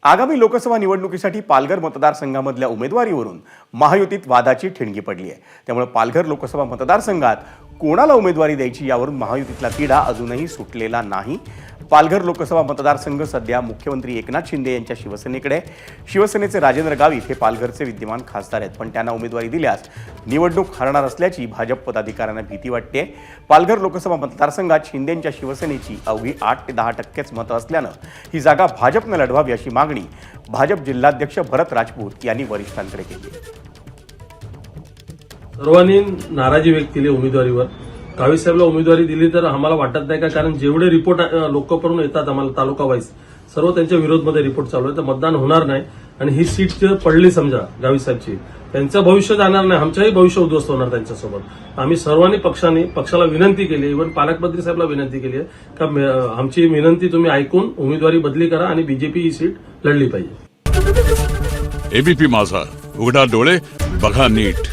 आगामी लोकसभा निवडणुकीसाठी पालघर मतदारसंघामधल्या उमेदवारीवरून महायुतीत वादाची ठिणगी पडली आहे। त्यामुळे पालघर लोकसभा मतदारसंघात कोणाला उमेदवारी द्यायची यावरून महायुतीतला तिढा अजूनही सुटलेला नाही। पालघर लोकसभा मतदारसंघ सध्या मुख्यमंत्री एकनाथ शिंदे यांच्या शिवसेनेकडे, शिवसेनेचे राजेंद्र गावित हे पालघरचे विद्यमान खासदार आहेत, पण त्यांना उमेदवारी दिल्यास निवडणूक हरणार असल्याची भाजप पदाधिकाऱ्यांना भीती वाटते। पालघर लोकसभा मतदारसंघात शिंदेंच्या शिवसेनेची अवघी 8 ते 10% मतं असल्यानं ही जागा भाजपने लढवावी अशी मागणी भाजप जिल्हाध्यक्ष भरत राजपूत यांनी वरिष्ठांकडे केली आहे। सर्वांनी नाराजी व्यक्त केली उमेदवारीवर। गावित साहेबला उमेदवारी दिली तर आम्हाला वाटत नाही का, कारण जेवढे रिपोर्ट लोकांकडून येतात आम्हाला तालुका वाईज सर्व त्यांच्या विरोधमध्ये रिपोर्ट चालू आहे, तर मतदान होणार नाही। आणि ही सीट जर पडली समजा गावित साहेबची, त्यांचं भविष्य जाणार नाही, आमचंही भविष्य उद्ध्वस्त होणार त्यांच्यासोबत। आम्ही सर्वांनी पक्षाला विनंती केली, इव्हन पालकमंत्री साहेबला विनंती केली आहे का आमची विनंती तुम्ही ऐकून उमेदवारी बदली करा आणि बीजेपी ही सीट लढली पाहिजे। एबीपी माझा, उघडा डोळे बघा नीट।